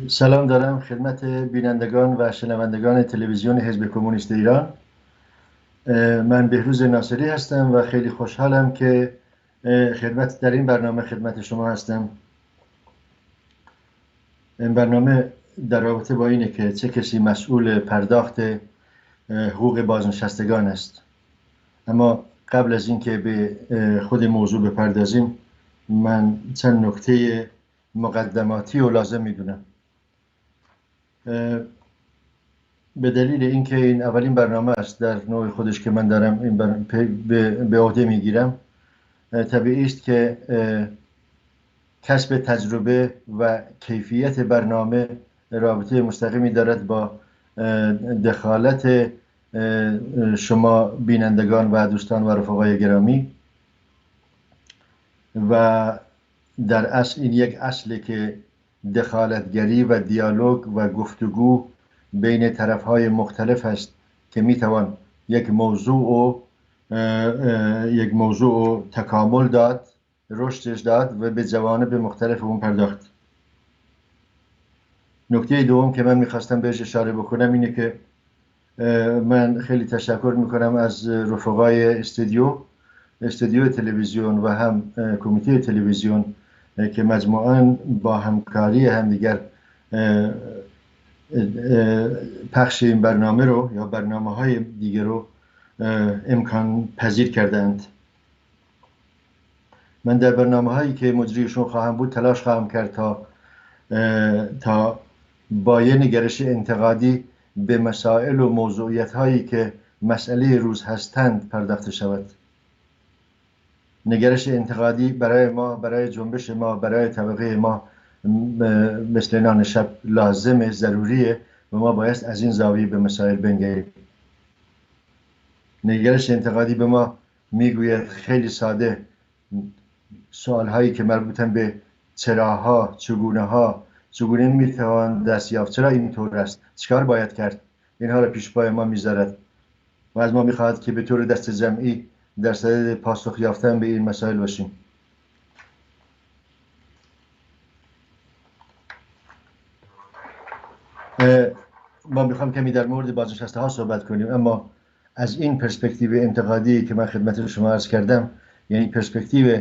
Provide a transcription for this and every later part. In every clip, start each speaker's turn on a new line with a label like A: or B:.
A: سلام دارم خدمت بینندگان و شنوندگان تلویزیون حزب کمونیست ایران. من بهروز ناصری هستم و خیلی خوشحالم که در این برنامه خدمت شما هستم. این برنامه در رابطه با اینه که چه کسی مسئول پرداخت حقوق بازنشستگان است. اما قبل از اینکه به خود موضوع بپردازیم، من چند نکته مقدماتی و لازم میدونم. به دلیل اینکه این اولین برنامه است در نوع خودش که من دارم این به عهده میگیرم، طبیعی است که کسب تجربه و کیفیت برنامه رابطه مستقیمی دارد با دخالت شما بینندگان و دوستان و رفقای گرامی، و در اصل این یک اصله که دخالتگری و دیالوگ و گفتگو بین طرفهای مختلف است که میتوان یک موضوع تکامل داد، رشدش داد و به جوانب مختلف اون پرداخت. نکته دوم که من میخواستم بهش اشاره بکنم اینه که من خیلی تشکر میکنم از رفقای استودیو تلویزیون و هم کمیته تلویزیون که مجموعاً با همکاری همدیگر پخش این برنامه رو یا برنامه‌های دیگر رو امکان پذیر کردند. من در برنامه‌هایی که مجریشون خواهم بود تلاش خواهم کرد تا با یه نگرش انتقادی به مسائل و موضوعیت‌هایی که مسئله روز هستند پرداخته شود. نگرش انتقادی برای ما، برای جنبش ما، برای طبقه ما مثل نان شب لازمه، ضروریه و ما باید از این زاویه به مسائل بنگریم. نگرش انتقادی به ما میگوید خیلی ساده سوالهایی که مربوطن به چراها، چگونه میتوان دست یافت، چرا اینطور است، چیکار باید کرد، اینها رو پیش پای ما میذارد و از ما میخواهد که به طور دست جمعی در صدد پاسخ یافتن به این مسائل باشیم. ما میخوام کمی در مورد بازنشسته ها صحبت کنیم، اما از این پرسپکتیو انتقادی که من خدمت شما عرض کردم، یعنی پرسپکتیو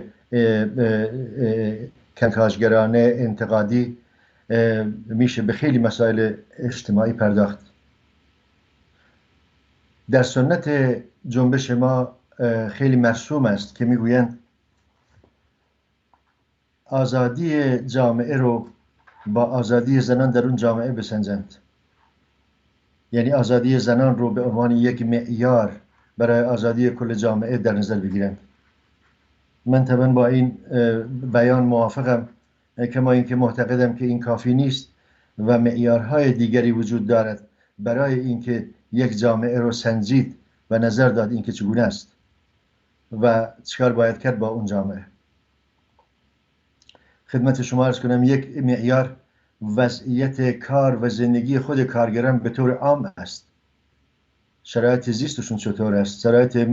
A: کنکاژگرانه انتقادی، میشه به خیلی مسائل اجتماعی پرداخت. در سنت جنبش ما خیلی مرسوم است که میگویند آزادی جامعه رو با آزادی زنان در اون جامعه بسنجند، یعنی آزادی زنان رو به عنوان یک معیار برای آزادی کل جامعه در نظر بگیرند. من طبعا با این بیان موافقم، کما اینکه معتقدم که این کافی نیست و معیارهای دیگری وجود دارد برای اینکه یک جامعه رو سنجید و نظر داد اینکه چگونه است و چیکار باید کرد با اون جامعه. خدمت شما عرض کنم یک معیار وضعیت کار و زندگی خود کارگران به طور عام است. شرایط زیستشون چطور است، شرایط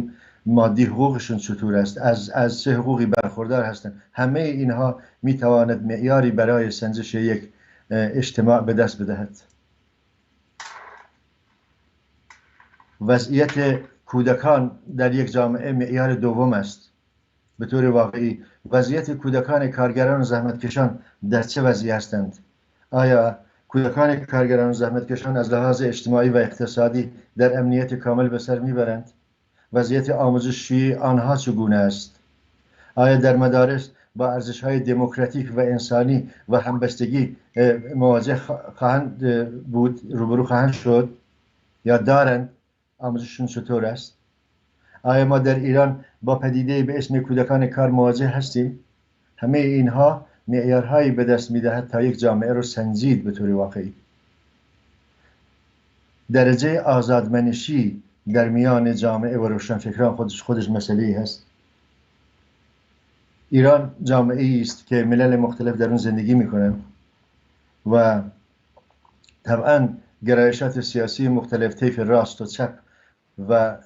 A: مادی حقوقشون چطور است، از چه حقوقی برخوردار هستند. همه اینها میتواند معیاری برای سنجش یک اجتماع به دست بدهد. وضعیت کودکان در یک جامعه معیار دوم است. به طور واقعی وضعیت کودکان کارگران و زحمتکشان در چه وضعی هستند؟ آیا کودکان کارگران و زحمتکشان از لحاظ اجتماعی و اقتصادی در امنیت کامل به سر میبرند؟ وضعیت آموزشی آنها چگونه است؟ آیا در مدارس با ارزش‌های دموکراتیک و انسانی و همبستگی مواجه خواهند بود، روبرو خواهند شد یا دارند؟ آموزششون چطور است؟ آیا ما در ایران با پدیده به اسم کودکان کار مواجه هستیم؟ همه اینها معیارهایی به دست میدهد تا یک جامعه رو سنجید به طور واقعی. درجه آزادمنشی در میان جامعه و روشنفکران خودش مسئله‌ای هست. ایران جامعه‌ای است که ملل مختلف در اون زندگی میکنند و طبعاً گرایشات سیاسی مختلف، طیف راست و چپ و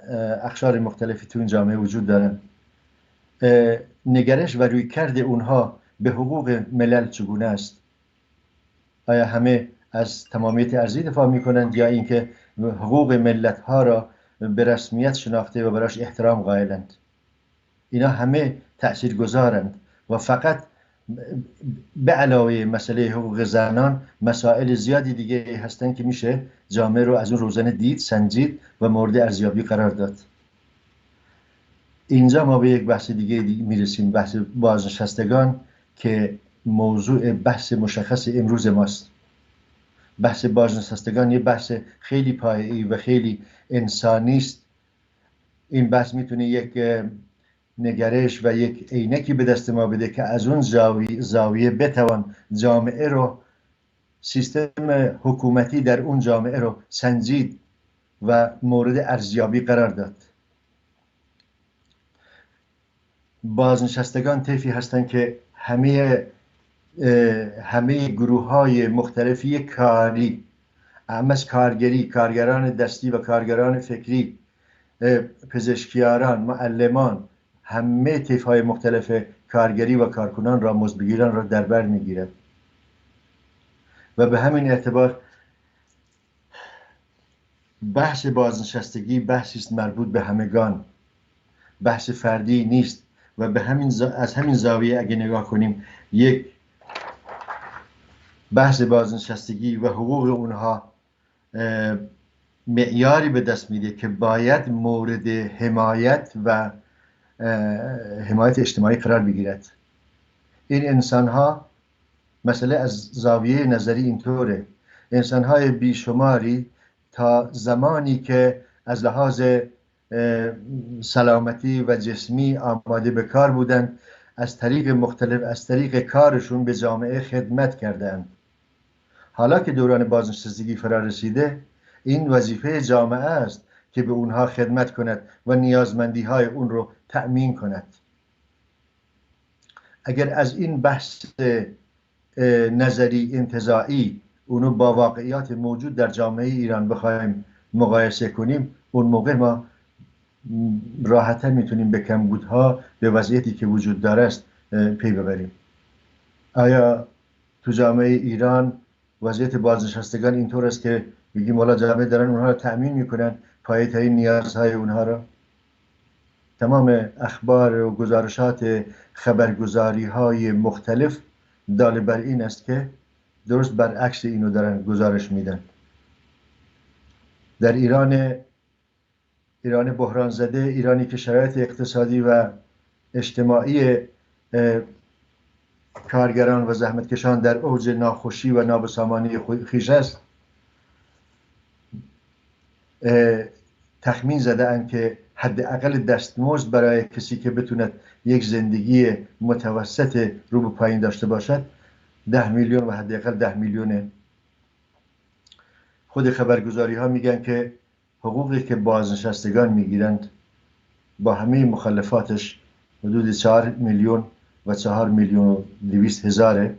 A: اقشار مختلفی تو این جامعه وجود دارند. نگرش و رویکرد اونها به حقوق ملل چگونه است؟ آیا همه از تمامیت ارضی دفاع میکنند یا اینکه حقوق ملت ها را به رسمیت شناخته و براش احترام قائلند؟ اینا همه تأثیر گذارند و فقط به علاوه مسئله حقوق زنان مسائل زیادی دیگه هستند که میشه جامعه رو از اون روزنه دید، سنجید و مورد ارزیابی قرار داد. اینجا ما به یک بحث دیگه میرسیم، بحث بازنشستگان که موضوع بحث مشخص امروز ماست. بحث بازنشستگان یه بحث خیلی پایه‌ای و خیلی انسانی است. این بحث میتونه یک نگرش و یک عینکی به دست ما بده که از اون زاویه بتوان جامعه رو، سیستم حکومتی در اون جامعه رو سنجید و مورد ارزیابی قرار داد. بازنشستگان طیفی هستند که همه گروه های مختلفی کاری، از کارگری، کارگران دستی و کارگران فکری، پزشکیاران، معلمان، همه طیف های مختلف کارگری و کارکنان را، مزدبگیران را در بر میگیرد و به همین اعتبار بحث بازنشستگی بحثی است مربوط به همگان، بحث فردی نیست و به از همین زاویه اگه نگاه کنیم یک بحث بازنشستگی و حقوق اونها معیاری به دست میده که باید مورد حمایت و حمایت اجتماعی قرار بگیرد. این انسان ها، مسئله از زاویه نظری اینطوره، انسان های بیشماری تا زمانی که از لحاظ سلامتی و جسمی آماده به کار بودند، از طریق مختلف از طریق کارشون به جامعه خدمت کردند. حالا که دوران بازنشستگی فرا رسیده، این وظیفه جامعه است که به اونها خدمت کند و نیازمندی های اون رو تأمین کند. اگر از این بحث نظری انتزاعی اونو با واقعیات موجود در جامعه ایران بخوایم مقایسه کنیم، اون موقع ما راحتاً میتونیم به کمبودها، به وضعیتی که وجود داره است پی ببریم. آیا تو جامعه ایران وضعیت بازنشستگان اینطور است که بگیم والا جامعه دارن اونها رو تأمین میکنن، پایه‌ترین نیازهای اونها رو؟ تمام اخبار و گزارشات خبرگزاری های مختلف دال بر این است که درست برعکس اینو دارن گزارش میدن. در ایران بحران زده، ایرانی که شرایط اقتصادی و اجتماعی کارگران و زحمتکشان در اوج ناخوشی و نابسامانی خیش است، تخمین زده اند که حداقل دستمزد برای کسی که بتوند یک زندگی متوسط رو به پایین داشته باشد 10 میلیون و حداقل 10 میلیونه. خود خبرگزاری ها میگن که حقوقی که بازنشستگان میگیرند با همه مخالفاتش حدود 4 میلیون و 4 میلیون و 200 هزاره،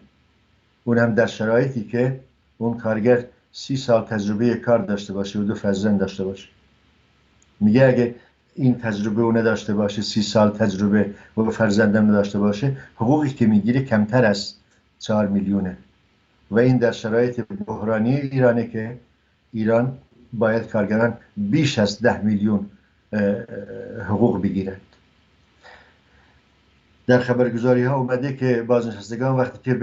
A: اون هم در شرایطی که اون کارگر 30 سال تجربه کار داشته باشه و 2 فرزند داشته باشه. میگه اگه این تجربه رو نداشته باشه، 30 سال تجربه و فرزندم نداشته باشه، حقوقی که میگیره کمتر از 4 میلیونه و این در شرایط بحرانی ایرانه که ایران باید کارگران بیش از 10 میلیون حقوق بگیرند. در خبرگزاری ها اومده که بازنشستگان وقتی که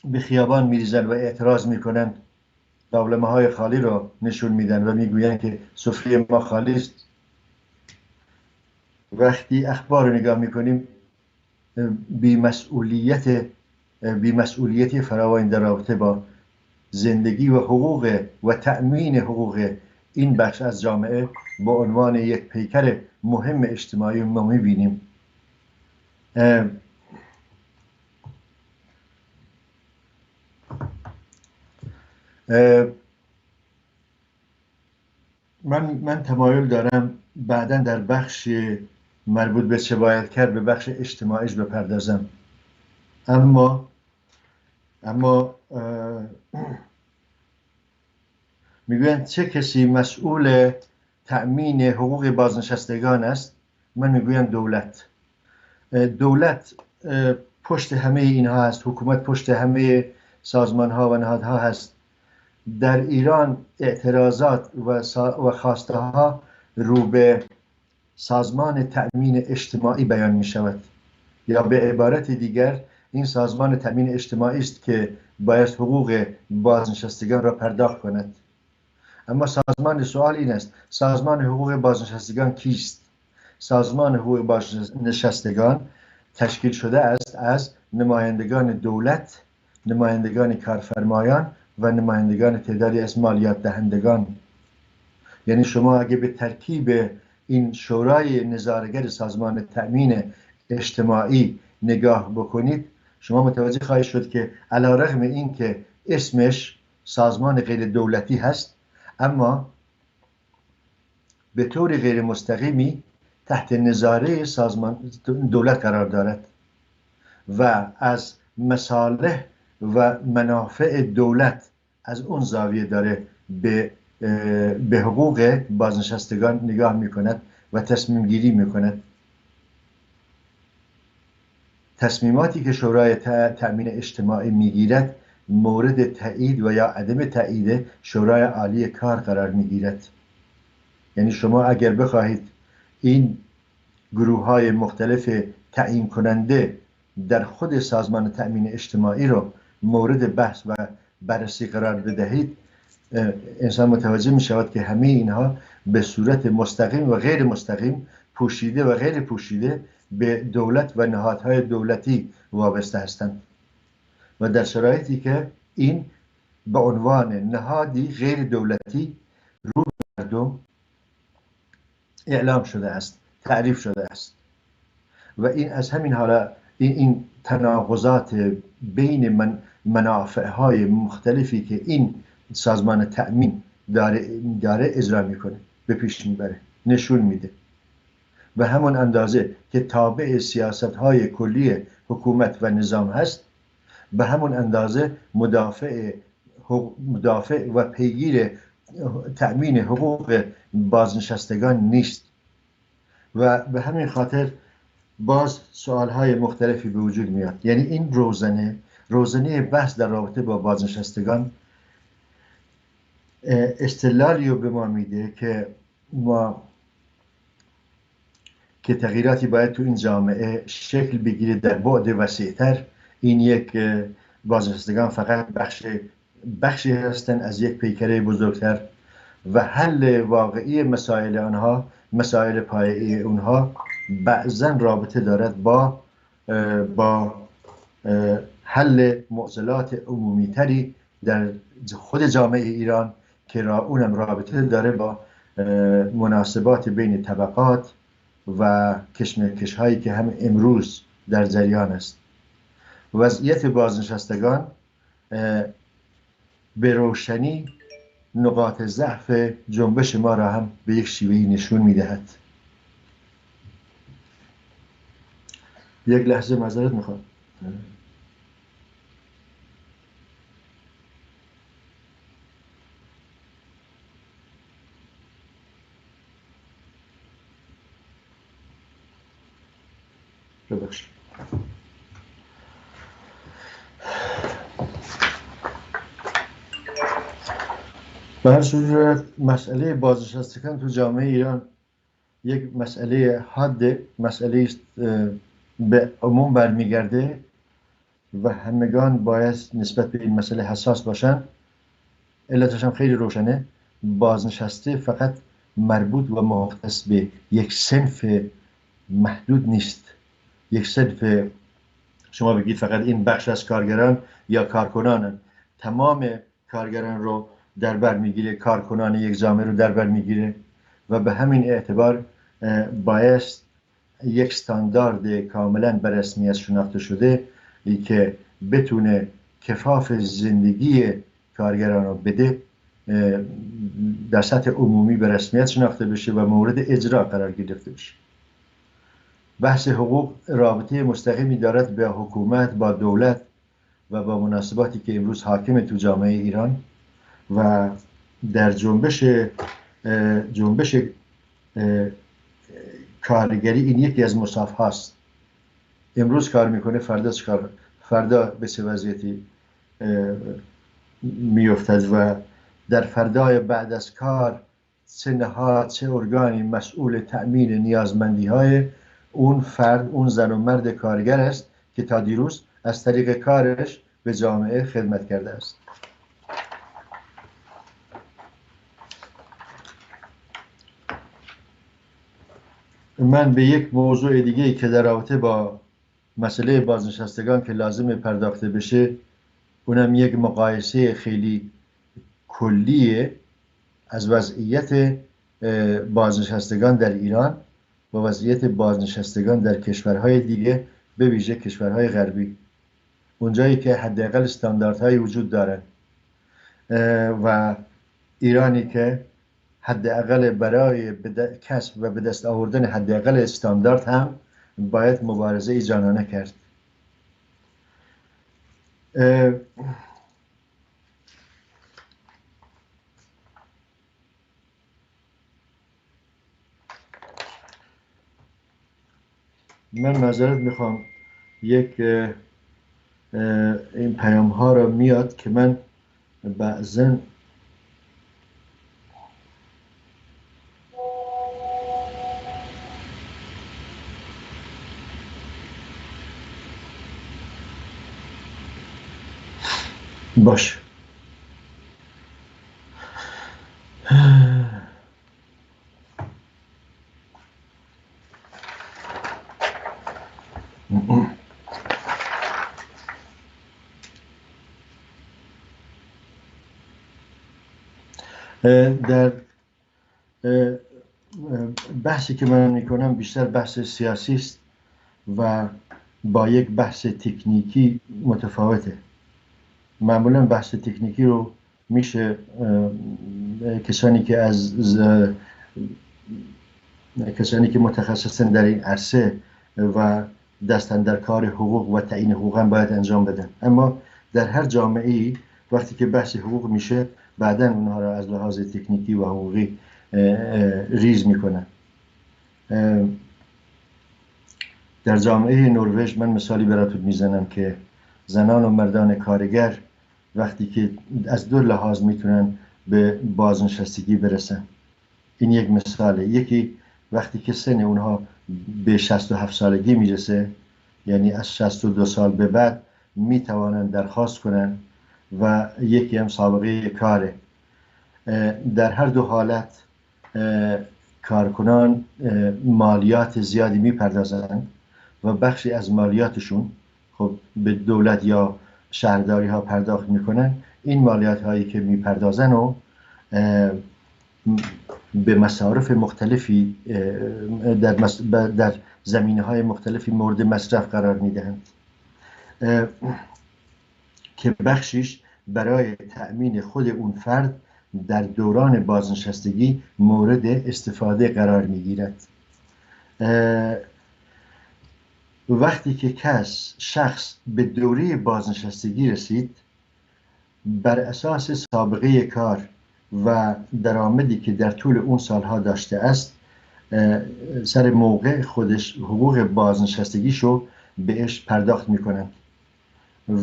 A: به خیابان میریزن و اعتراض میکنن، قابلمه های خالی رو نشون میدن و میگوین که سفره ما خالی است. وقتی اخبار رو نگاه میکنیم، بی‌مسئولیتی فراوان در رابطه با زندگی و حقوق و تأمین حقوق این بخش از جامعه به عنوان یک پیکر مهم اجتماعی ما میبینیم. من تمایل دارم بعداً در بخش مربوط به چه باید کرد به بخش اجتماعیش بپردازم، اما میگوین چه کسی مسئول تأمین حقوق بازنشستگان است؟ من میگویم دولت پشت همه اینها است، حکومت پشت همه سازمان ها و نهادها هست. در ایران اعتراضات و خواسته ها رو به سازمان تأمین اجتماعی بیان می شود، یا به عبارت دیگر این سازمان تأمین اجتماعی است که باید حقوق بازنشستگان را پرداخت کند. اما سوال این است: سازمان حقوق بازنشستگان کیست؟ سازمان حقوق بازنشستگان تشکیل شده است از نمایندگان دولت، نمایندگان کارفرمایان و نمایندگان تعدادی از مالیات دهندگان. یعنی شما اگه به ترکیب این شورای نظارگر سازمان تأمین اجتماعی نگاه بکنید، شما متوجه خواهید شد که علیرغم این که اسمش سازمان غیر دولتی هست، اما به طور غیر مستقیمی تحت نظاره سازمان دولت قرار دارد و از مصالح و منافع دولت از اون زاویه داره به حقوق بازنشستگان نگاه میکند و تصمیم گیری میکند. تصمیماتی که شورای تأمین اجتماعی میگیرد مورد تایید و یا عدم تایید شورای عالی کار قرار میگیرد. یعنی شما اگر بخواهید این گروه های مختلف تعیین کننده در خود سازمان تأمین اجتماعی رو مورد بحث و بررسی قرار بدهید، انسان متوجه می شود که همه اینها به صورت مستقیم و غیر مستقیم، پوشیده و غیر پوشیده به دولت و نهادهای دولتی وابسته هستند و در شرایطی که این به عنوان نهادی غیر دولتی رو به مردم اعلام شده است، تعریف شده است و این از همین حالا این تناقضات بین منافعهای مختلفی که این سازمان تأمین داره اجرا میکنه به پیش میبره، نشون میده. و همون اندازه که تابع سیاست های کلی حکومت و نظام هست، به همون اندازه مدافع و پیگیر تأمین حقوق بازنشستگان نیست و به همین خاطر باز سوالهای مختلفی به وجود میاد. یعنی این روزنه بحث در رابطه با بازنشستگان استدلالی رو به ما میده که تغییراتی باید تو این جامعه شکل بگیره در بعد وسیعتر. این یک بازنشستگان فقط بخشی هستند از یک پیکره بزرگتر و حل واقعی مسائل آنها، مسائل پایه‌ای اونها بعضاً رابطه دارد با حل معضلات عمومی تری در خود جامعه ایران که اونم رابطه داره با مناسبات بین طبقات و کشمکش هایی که هم امروز در جریان است. وضعیت بازنشستگان به روشنی نقاط ضعف جنبش ما را هم به یک شیوهی نشون میدهد. یک لحظه معذرت میخوام. ببخشید. به هر صورت مسئله بازنشستگان تو جامعه ایران یک مسئله حاد، مسئله است به عموم برمیگرده و همگان باید نسبت به این مسئله حساس باشن. علتش هم خیلی روشنه. بازنشسته فقط مربوط و مختص به یک صنف محدود نیست. یک صنف شما بگید فقط این بخش از کارگران یا کارکنانن، تمام کارگران رو در بر میگیره، کارکنان یک جامعه رو در بر میگیره و به همین اعتبار بایست یک استاندارد کاملا به رسمیت شناخته شده که بتونه کفاف زندگی کارگران رو بده در سطح عمومی به رسمیت شناخته بشه و مورد اجرا قرار گرفته بشه. بحث حقوق رابطه مستقیمی دارد به حکومت، با دولت و با مناسباتی که امروز حاکم تو جامعه ایران و در جنبش کارگری. این یکی از مصاف هاست. امروز کار میکنه، فردا به چه وضعیتی میافتد و در فردای بعد از کار چه نهاد چه ارگانی مسئول تأمین نیازمندی های اون فرد، اون زن و مرد کارگر است که تا دیروز از طریق کارش به جامعه خدمت کرده است. من به یک موضوع دیگه که در رابطه با مسئله بازنشستگان که لازم پرداخته بشه، اونم یک مقایسه خیلی کلیه از وضعیت بازنشستگان در ایران و وضعیت بازنشستگان در کشورهای دیگه، به ویژه کشورهای غربی، اونجایی که حداقل استانداردهایی وجود دارن و ایرانی که حداقل برای کسب و به دست آوردن حداقل استاندارد هم باید مبارزه جانانه کرد. من معذرت میخوام، یک این پیام ها رو میاد که من بعضن باش. در بحثی که من میکنم بیشتر بحث سیاسی است و با یک بحث تکنیکی متفاوته. معمولا بحث تکنیکی رو میشه کسانی که متخصصن در این عرصه و دستن در کار حقوق و تعیین حقوق هم باید انجام بدن، اما در هر جامعه‌ای وقتی که بحث حقوق میشه بعداً اونها را از لحاظ تکنیکی و حقوقی ریز میکنن. در جامعه نروژ من مثالی براتون میزنم که زنان و مردان کارگر وقتی که از دو لحاظ میتونن به بازنشستگی برسن. این یک مثاله. یکی وقتی که سن اونها به 67 سالگی میرسه، یعنی از 62 سال به بعد میتوانن درخواست کنن و یکی هم سابقه کاره. در هر دو حالت کارکنان مالیات زیادی میپردازن و بخشی از مالیاتشون خب به دولت یا شهرداری ها پرداخت میکنن. این مالیات هایی که میپردازن و به مصارف مختلفی در زمینه های مختلفی مورد مصرف قرار میدهند که بخشیش برای تأمین خود اون فرد در دوران بازنشستگی مورد استفاده قرار میگیرد. وقتی که شخص به دوره بازنشستگی رسید، بر اساس سابقه کار و درآمدی که در طول اون سالها داشته است، سر موقع خودش حقوق بازنشستگیشو بهش پرداخت میکنند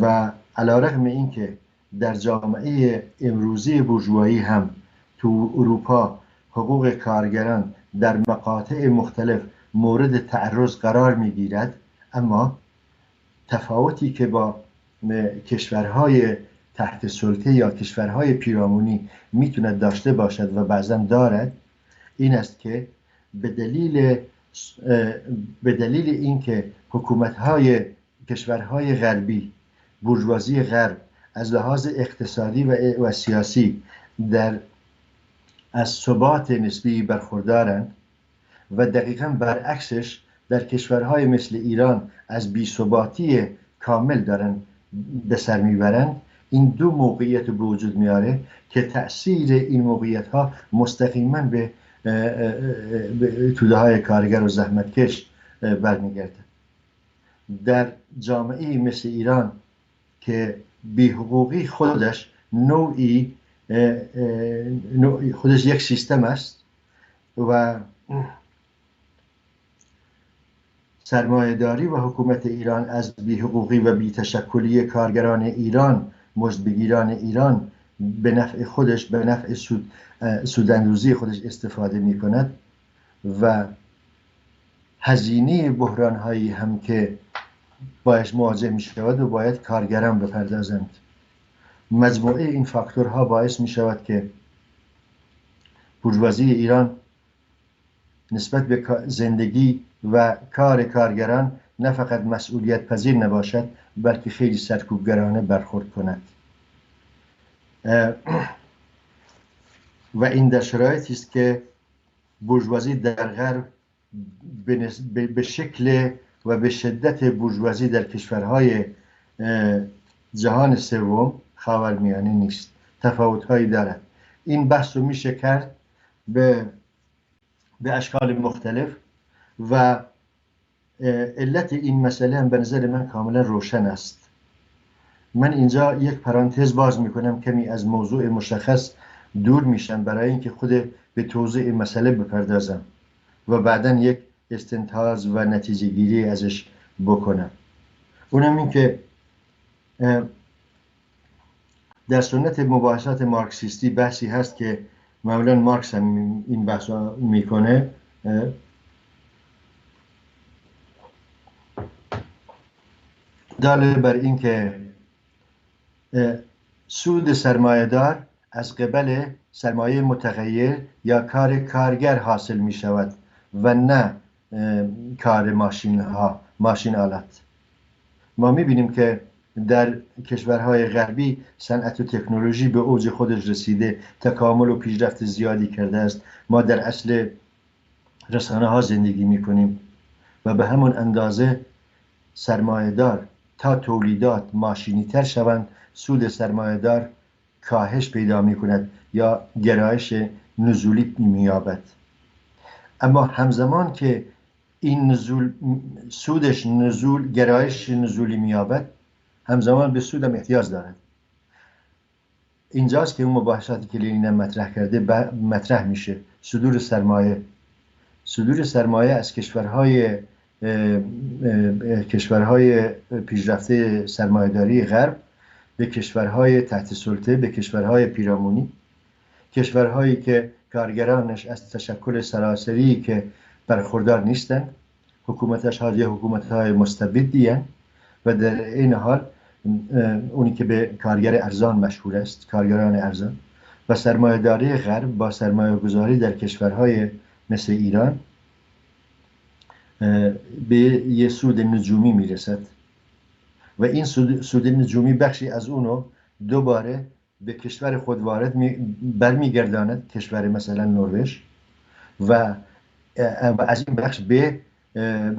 A: و علیرغم اینکه در جامعه امروزی بورژوایی هم تو اروپا حقوق کارگران در مقاطع مختلف مورد تعرض قرار میگیرد، اما تفاوتی که با کشورهای تحت سلطه یا کشورهای پیرامونی میتونه داشته باشد و بعضا دارد این است که به دلیل اینکه حکومت‌های کشورهای غربی، بورژوازی غرب از لحاظ اقتصادی و سیاسی از ثبات نسبی برخوردارند و دقیقاً برعکسش در کشورهای مثل ایران از بی‌ثباتی کامل دارن به سر میبرند، این دو موقعیت به وجود میاره که تأثیر این موقعیت ها مستقیما به توده های کارگر و زحمتکش برمیگرده. در جامعه مثل ایران که بی‌حقوقی خودش خودش یک سیستم است و سرمایه‌داری و حکومت ایران از بی‌حقوقی و بی‌تشکلی کارگران ایران مزدبگیران ایران به نفع خودش، به نفع سوداندوزی خودش استفاده می کند و هزینه بحران هایی هم که باش مواجه می شود و باید کارگران بپردازند. مجموعه این فاکتورها باعث می شود که بورژوازی ایران نسبت به زندگی و کار کارگران نه فقط مسئولیت پذیر نباشد بلکه خیلی سرکوبگرانه برخورد کند و این در شرایطی است که بورژوازی در غرب به شکل و به شدت بورژوازی در کشورهای جهان سوم خاورمیانه نیست، تفاوت‌هایی دارد. این بحث رو میشه کرد به اشکال مختلف و علت این مسئله هم به نظر من کاملا روشن است. من اینجا یک پرانتز باز میکنم، کمی از موضوع مشخص دور میشم برای اینکه خود به توضیح مسئله بپردازم و بعدا یک استنتاج و نتیجه گیری ازش بکنم. اونم این که در سنت مباحثات مارکسیستی بحثی هست که مولانا مارکس هم این بحث میکنه، داله بر این که سود سرمایه‌دار از قبل سرمایه متغیر یا کار کارگر حاصل می شود و نه کار ماشین آلات. ما می بینیم که در کشورهای غربی صنعت و تکنولوژی به اوج خودش رسیده، تکامل و پیشرفت زیادی کرده است. ما در اصل رسانه ها زندگی می کنیم و به همون اندازه سرمایه‌دار تا تولیدات ماشینی تر شوند، سود سرمایه‌دار کاهش پیدا می کند یا گرایش نزولی می یابد. اما همزمان که این گرایش نزولی می یابد، همزمان به سود هم احتیاج دارد. اینجاست که اون مباحثاتی که لنین مطرح کرده مطرح میشه. صدور سرمایه از کشورهای پیشرفته سرمایه‌داری غرب به کشورهای تحت سلطه، به کشورهای پیرامونی، کشورهایی که کارگرانش از تشکل سراسری که برخوردار نیستند، حکومتش حکومت‌های مستبدی هستند و در این حال اونی که به کارگر ارزان مشهور است، کارگران ارزان، و سرمایه‌داری غرب با سرمایه‌گذاری در کشورهای مثل ایران به یه سود نجومی میرسد و این سود نجومی بخشی از اونو دوباره به کشور خود برمیگرداند، کشور مثلا نروژ، و از این بخش به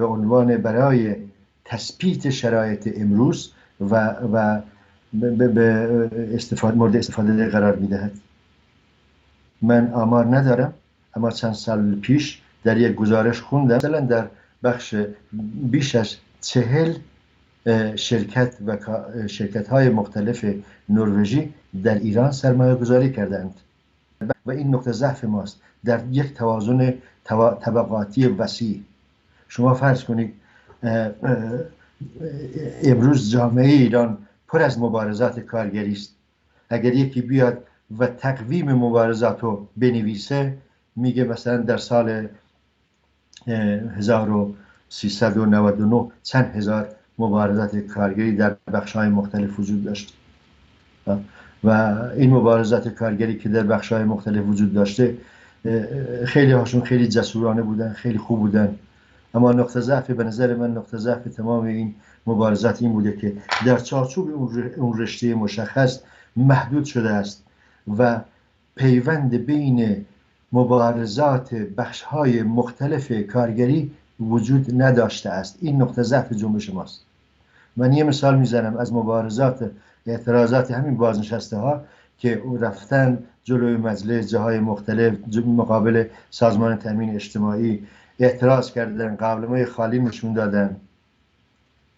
A: عنوان برای تثبیت شرایط امروز و مورد استفاده قرار میدهد. من آمار ندارم اما چند سال پیش در یک گزارش خوندم مثلا در بخش بیش از 40 شرکت های مختلف نروژی در ایران سرمایه گذاری کردند و این نقطه ضعف ماست در یک توازن طبقاتی وسیع. شما فرض کنید امروز جامعه ایران پر از مبارزات کارگری است. اگر یکی بیاد و تقویم مبارزات رو بنویسه، میگه مثلا در سال 1399 چند هزار مبارزات کارگری در بخش‌های مختلف وجود داشت و این مبارزات کارگری که در بخش‌های مختلف وجود داشته خیلی هاشون خیلی جسورانه بودن، خیلی خوب بودن، اما نقطه ضعف به نظر من نقطه ضعف تمام این مبارزات این بوده که در چارچوب اون رشته مشخص محدود شده است و پیوند بین مبارزات بخش‌های مختلف کارگری وجود نداشته است. این نقطه ضعف جنبش ماست. من یه مثال میزنم از مبارزات اعتراضات همین بازنشسته ها که رفتن جلوی مجلس، جاهای مختلف مقابل سازمان تامین اجتماعی اعتراض کردن، قابلمه خالی نشون دادن.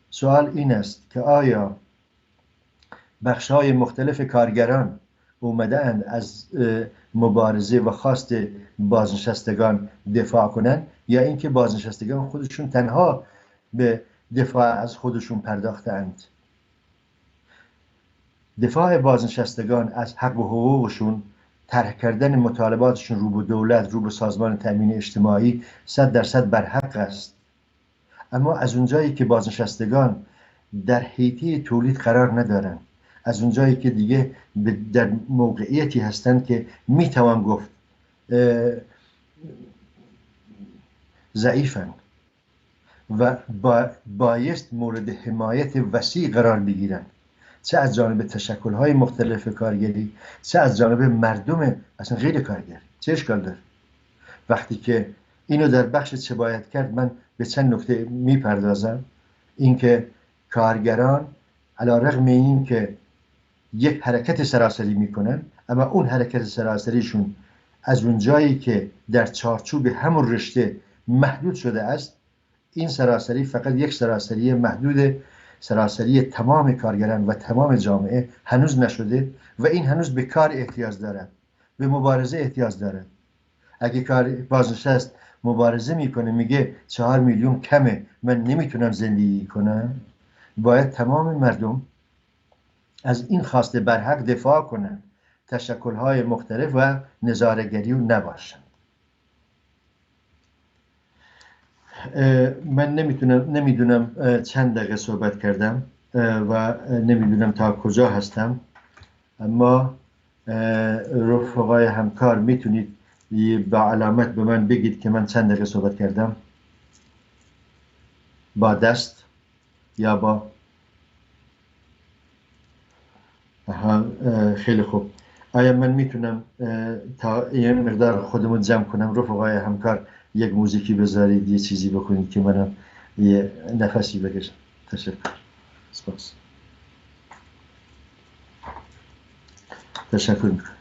A: سوال این است که آیا بخش‌های مختلف کارگران اومدن از مبارزه و خواست بازنشستگان دفاع کنن یا اینکه بازنشستگان خودشون تنها به دفاع از خودشون پرداختند؟ دفاع بازنشستگان از حق و حقوقشون، طرح کردن مطالباتشون رو به دولت، رو به سازمان تأمین اجتماعی 100% برحق است. اما از اونجایی که بازنشستگان در حیطه تولید قرار ندارن، از اونجایی که دیگه در موقعیتی هستند که میتوان گفت ضعیفن و بایست مورد حمایت وسیع قرار بگیرن، چه از جانب تشکل‌های مختلف کارگری، چه از جانب مردم اصلا غیر کارگر. چه اشکال داره؟ وقتی که اینو در بخش چه باید کرد من به چند نکته میپردازم. اینکه کارگران علی رغم این که یک حرکت سراسری میکنن، اما اون حرکت سراسریشون از اون جایی که در چارچوب همون رشته محدود شده است، این سراسری فقط یک سراسری محدود، سراسری تمام کارگران و تمام جامعه هنوز نشده و این هنوز به کار احتیاج دارد، به مبارزه احتیاج دارد. اگه کار بازنشست مبارزه میکنه، میگه 4 میلیون کمه، من نمیتونم زندگی کنم، باید تمام مردم از این خواسته برحق دفاع کنن، تشکل‌های مختلف و نظاره‌گری نباشند. من نمیدونم چند دقیقه صحبت کردم و نمیدونم تا کجا هستم، اما رفقای همکار میتونید با علامت به من بگید که من چند دقیقه صحبت کردم، با دست یا با خیلی خوب. آیا من میتونم تا این مقدار خودمو جمع کنم؟ رفقای همکار یک موزیکی بذارید، یه چیزی بکنید که منم یه نفسی بکشم. تشکر. سپاس. تشکر میکنم.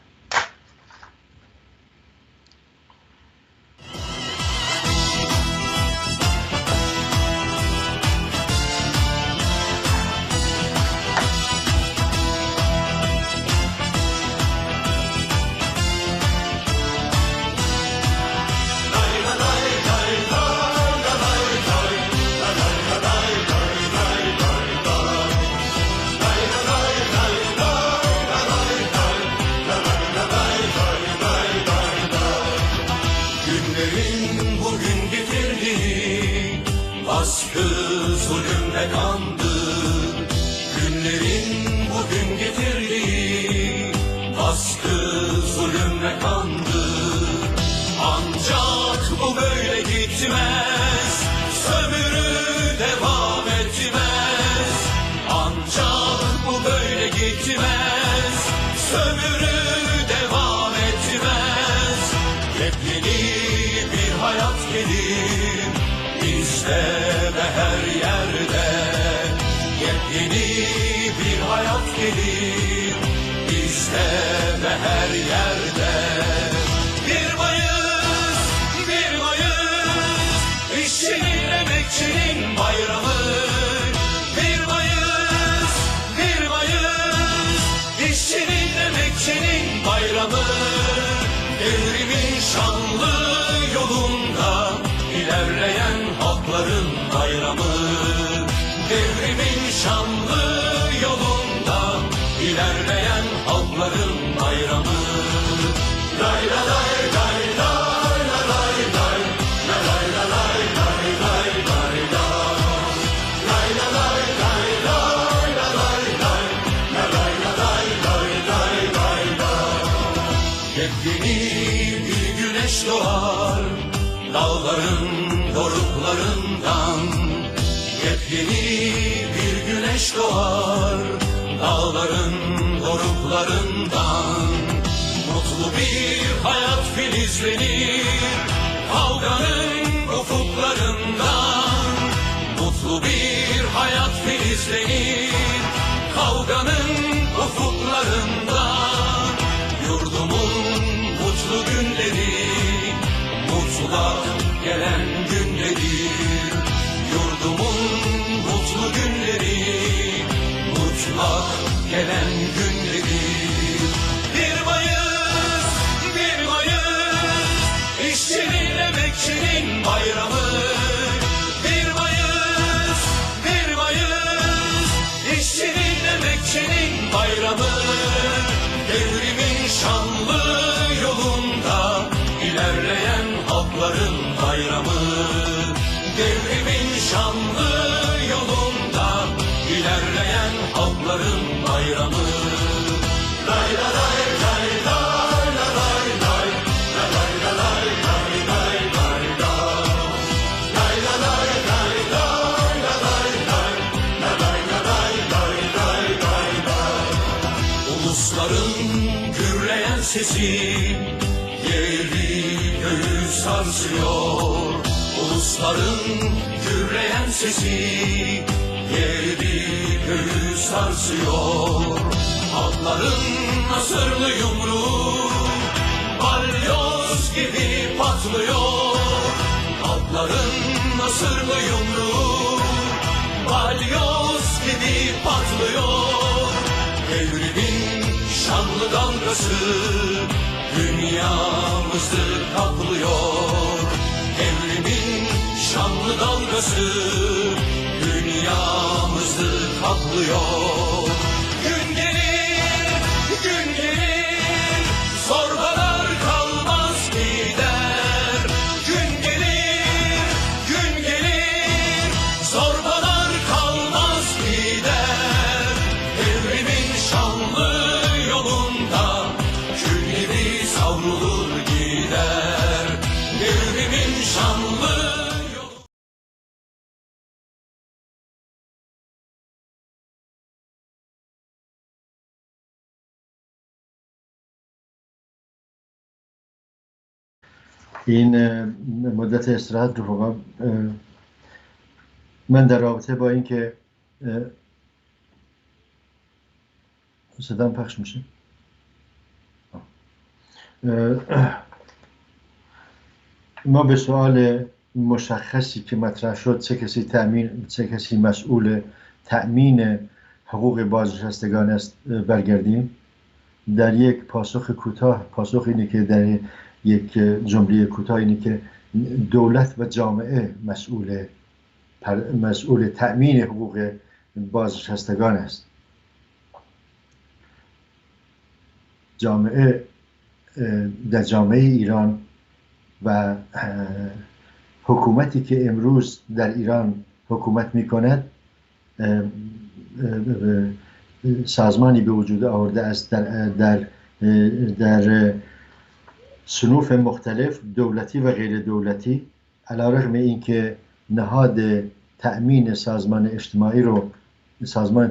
B: bayramı şanlı yolunda ilerleyen halkların bayramı. Lay la lay lay lay la lay lay la lay la lay lay lay lay la lay la lay lay lay la lay lay la lay la lay lay lay lay lay. Ulusların gürleyen sesi yeri göğü sarsıyor. Ulusların gürleyen sesi yeri göğü sarsıyor. Halkların nasırlı yumruğu balyoz gibi patlıyor. Halkların nasırlı yumruğu balyoz gibi patlıyor. Devrimin şanlı dalgası dünyamızı kaplıyor. Devrimin şanlı dalgası dünyamızı kaplıyor. Gün gelir, gün gelir, zorbalar kalmaz gider. Gün gelir, gün gelir, zorbalar kalmaz gider. Devrimin şanlı yolunda kül gibi savrulur gider. Devrimin şanlı yolunda.
A: این مدت استراحت رفقا من در رابطه با اینکه صدام پخش میشه ما به سوال مشخصی که مطرح شد چه کسی مسئول تأمین حقوق بازنشستگان است برگردیم. در یک پاسخ کوتاه، پاسخ اینه که در یک جمله کوتاه اینه که دولت و جامعه مسئول تأمین حقوق بازنشستگان است. در جامعه ایران و حکومتی که امروز در ایران حکومت می کند سازمانی به وجود آورده است در صنوف مختلف دولتی و غیر دولتی، علیرغم اینکه نهاد تأمین سازمان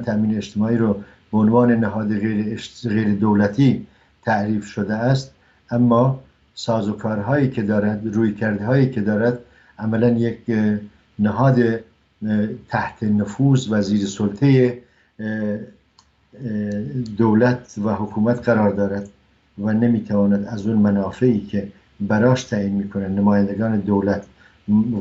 A: تأمین اجتماعی رو به عنوان نهاد غیر دولتی تعریف شده است، اما سازوکارهایی که دارد، رویکردهایی که دارد، عملا یک نهاد تحت نفوذ و زیر سلطه دولت و حکومت قرار دارد و نمیتواند از اون منافعی که براش تعیین میکنه نمایندگان دولت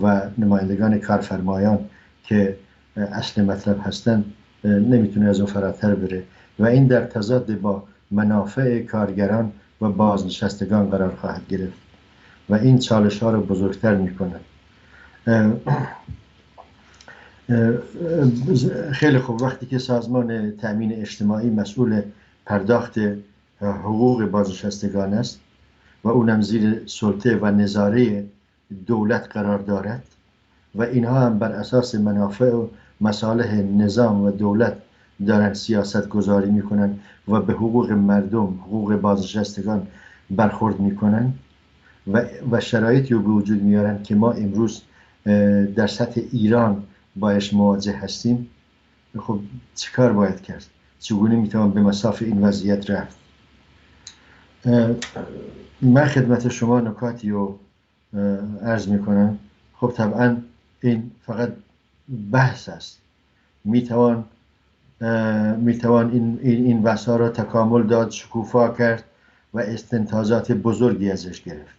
A: و نمایندگان کارفرمایان که اصل مطلب هستند نمیتونه از اون فراتر بره و این در تضاد با منافع کارگران و بازنشستگان قرار خواهد گرفت و این چالش ها رو بزرگتر میکنه. خیلی خوب، وقتی که سازمان تأمین اجتماعی مسئول پرداخت حقوق بازنشستگان است و اونم زیر سلطه و نظاره دولت قرار دارد و اینها هم بر اساس منافع و مصالح نظام و دولت دارن سیاست گذاری میکنن و به حقوق مردم، حقوق بازنشستگان برخورد میکنن و شرایطی رو به وجود میارن که ما امروز در سطح ایران باش مواجه هستیم. خب چیکار باید کرد؟ چگونه میتوان به مصاف این وضعیت رفت؟ من خدمت شما نکاتی رو عرض میکنم. خب طبعا این فقط بحث است. میتوان این بحث‌ها را تکامل داد، شکوفا کرد و استنتاجات بزرگی ازش گرفت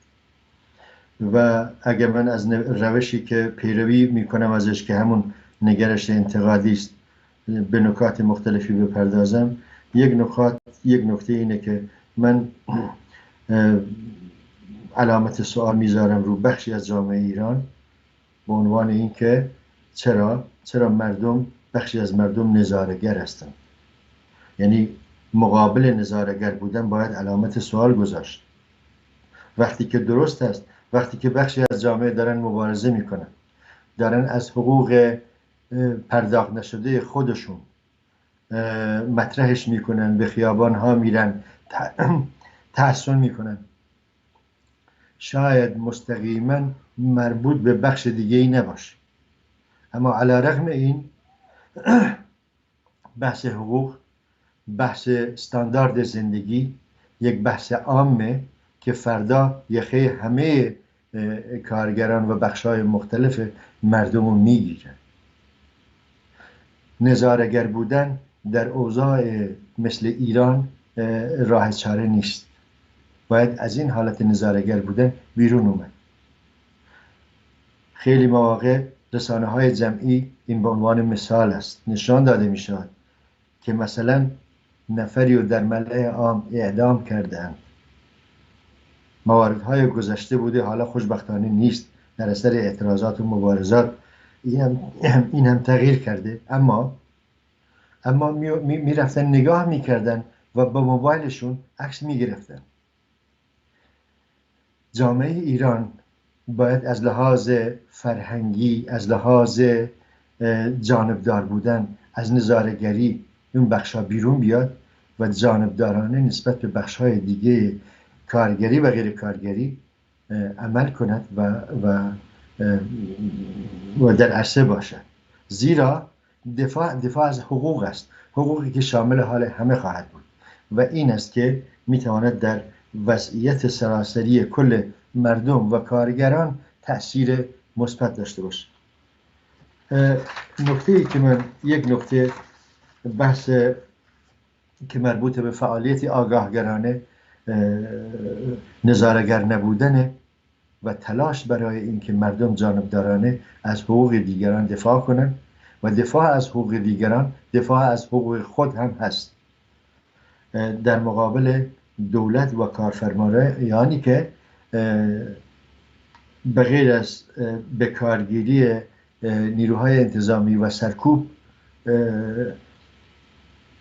A: و اگر من از روشی که پیروی میکنم ازش که همون نگرش انتقادی است به نکات مختلفی بپردازم، یک نکته اینه که من علامت سوال میذارم رو بخشی از جامعه ایران به عنوان اینکه چرا بخشی از مردم نظاره‌گر هستند. یعنی مقابل نظاره‌گر بودن باید علامت سوال گذاشت. وقتی که درست است، وقتی که بخشی از جامعه دارن مبارزه میکنن دارن از حقوق پرداخت نشده خودشون مطرحش میکنن، به خیابان ها میرن، تحصن میکنن، شاید مستقیما مربوط به بخش دیگه ای نباشه، اما علی رغم این بحث حقوق، بحث استاندارد زندگی یک بحث عامه که فردا یخه همه کارگران و بخش‌های مختلف مردم رو میگیرن. نظاره‌گر بودن در اوضاع مثل ایران راه چاره نیست. باید از این حالت نظاره‌گر بودن بیرون اومد. خیلی مواقع رسانه‌های جمعی این به عنوان مثال است نشان داده می شود که مثلا نفری رو در ملأ عام اعدام کردند. مواردهای گذشته بوده، حالا خوشبختانه نیست، در اثر اعتراضات و مبارزات این هم تغییر کرده، اما می رفتن نگاه میکردن و با موبایلشون عکس میگرفتن. جامعه ایران باید از لحاظ فرهنگی، از لحاظ جانبدار بودن، از نظاره‌گری اون بخشا بیرون بیاد و جانبدارانه نسبت به بخش‌های دیگه کارگری و غیر کارگری عمل کند و در عرصه باشد. زیرا دفاع از حقوق است، حقوقی که شامل حال همه خواهد بود و این است که میتواند در وضعیت سراسری کل مردم و کارگران تأثیر مثبت داشته باشه. نکته‌ای که من یک نکته بحث که مربوط به فعالیت آگاهگرانه نظاره‌گر نبودن و تلاش برای اینکه مردم جانبدارانه از حقوق دیگران دفاع کنند و دفاع از حقوق دیگران دفاع از حقوق خود هم هست در مقابل دولت و کارفرمایانی که به غیر از بکارگیری نیروهای انتظامی و سرکوب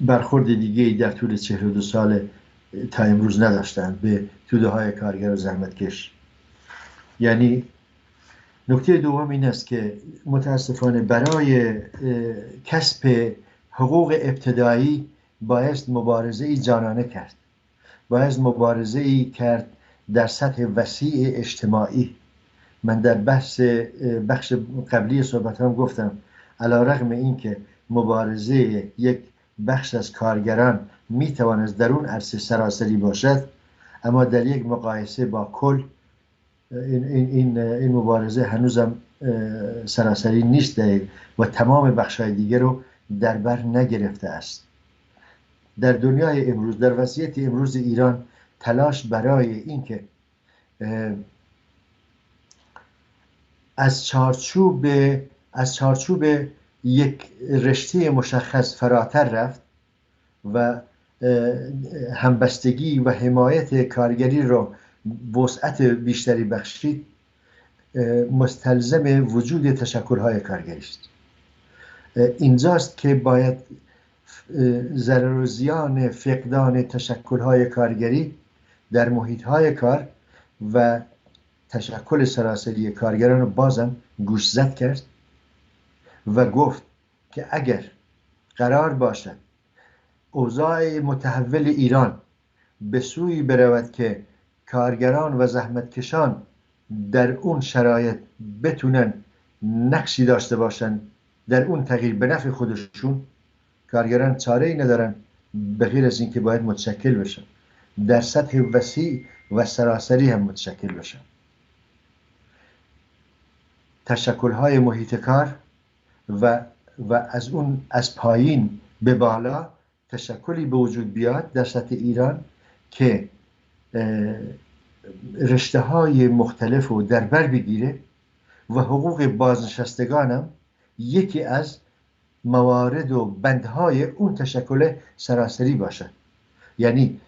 A: برخورد دیگه‌ای در طول 42 سال تا امروز نداشتند به توده های کارگر و زحمتکش. یعنی نکته دوم این است که متاسفانه برای کسب حقوق ابتدایی باید مبارزه جانانه کرد، باید مبارزه کرد در سطح وسیع اجتماعی. من در بخش قبلی صحبتام گفتم علی رغم این که مبارزه یک بخش از کارگران میتواند در اون عرصه سراسری باشد، اما در یک مقایسه با کل این مبارزه هنوزم سراسری نیست و تمام بخش‌های دیگر رو در بر نگرفته است. در دنیای امروز، در وضعیت امروز ایران، تلاش برای اینکه از چارچوب یک رشته مشخص فراتر رفت و همبستگی و حمایت کارگری رو وسعت بیشتری بخشید، مستلزم وجود تشکل‌های کارگری است. اینجاست که باید ضرر و زیان فقدان تشکل‌های کارگری در محیط‌های کار و تشکل سراسری کارگران رو بازم گوش زد کرد و گفت که اگر قرار باشد اوضاع متحول ایران به سوی برود که کارگران و زحمتکشان در اون شرایط بتونن نقشی داشته باشن در اون تغییر به نفع خودشون، کارگران چاره‌ای ندارن به غیر از این که باید متشکل بشن، در سطح وسیع و سراسری هم متشکل بشن. تشکل‌های محیط کار و از پایین به بالا تشکلی به وجود بیاد در سطح ایران که رشته‌های مختلف رو در بر بگیره و حقوق بازنشستگان هم یکی از موارد و بندهای اون تشکل سراسری باشد. یعنی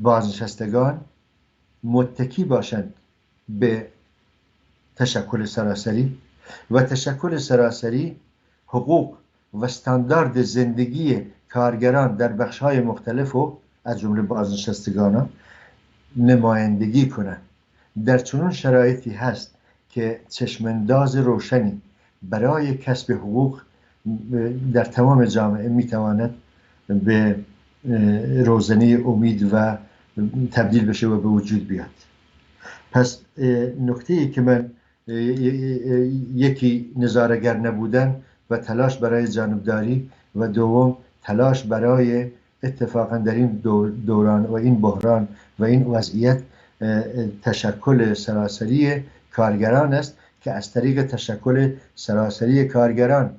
A: بازنشستگان متکی باشند به تشکل سراسری و تشکل سراسری حقوق و استاندارد زندگی کارگران در بخش‌های مختلف و از جمله بازنشستگان نمایندگی کنند. در چنون شرایطی هست که چشمانداز روشنی برای کسب حقوق در تمام جامعه میتواند به روزنه امید و تبدیل بشه و به وجود بیاد. پس نکته‌ای که من یکی نظاره‌گر نبودن و تلاش برای جانبداری و دوم تلاش برای اتفاقا در این دوران و این بحران و این وضعیت تشکل سراسری کارگران است که از طریق تشکل سراسری کارگران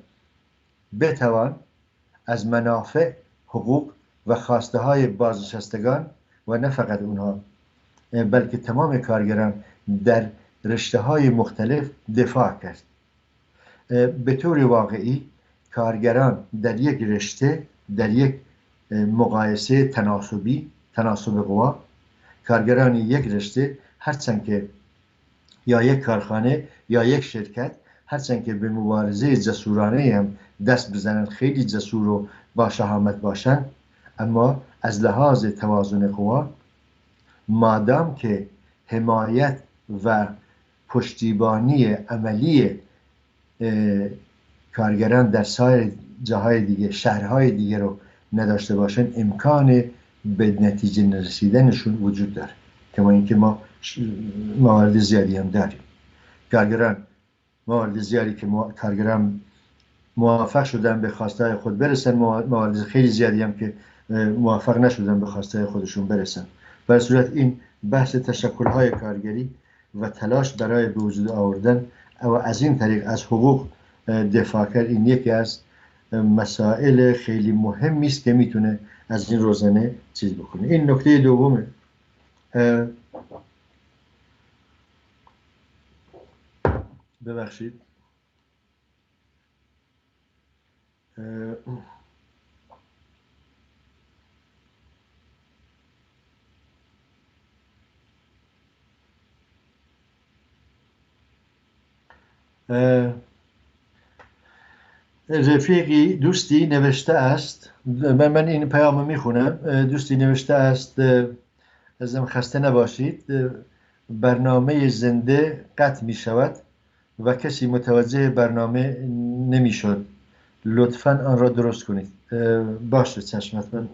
A: بتوان از منافع، حقوق و خواسته های بازنشستگان و نه فقط اونها بلکه تمام کارگران در رشته های مختلف دفاع کرد. به طور واقعی کارگران در یک رشته، در یک مقایسه تناسب قوا، کارگران یک رشته هرچند که یا یک کارخانه یا یک شرکت هرچند که به مبارزه جسورانه هم دست بزنن، خیلی جسور و با شهامت باشن، اما از لحاظ توازن قوا مادام که حمایت و پشتیبانی عملی کارگران در سایر جاهای دیگه، شهرهای دیگه رو نداشته باشن، امکان به نتیجه نرسیدنشون وجود داره. کما اینکه ما موارد زیادی هم داریم کارگران، موارد زیادی که کارگران موفق شدن به خواسته خود برسن، موارد خیلی زیادی هم که موفق نشدن به خواسته خودشون برسن. در صورت این بحث تشکل‌های کارگری و تلاش برای به وجود آوردن و از این طریق از حقوق دفاع کرد، این یکی از مسائل خیلی مهمی است که میتونه از این روزنه چیز بکنه. این نکته دومه. ببخشید رفیقی دوستی نوشته است، من این پیام میخونم. دوستی نوشته است ازم خسته نباشید، برنامه زنده قطع می شود و کسی متوجه برنامه نمی شد، لطفاً آن را درست کنید. باشه چشمت، من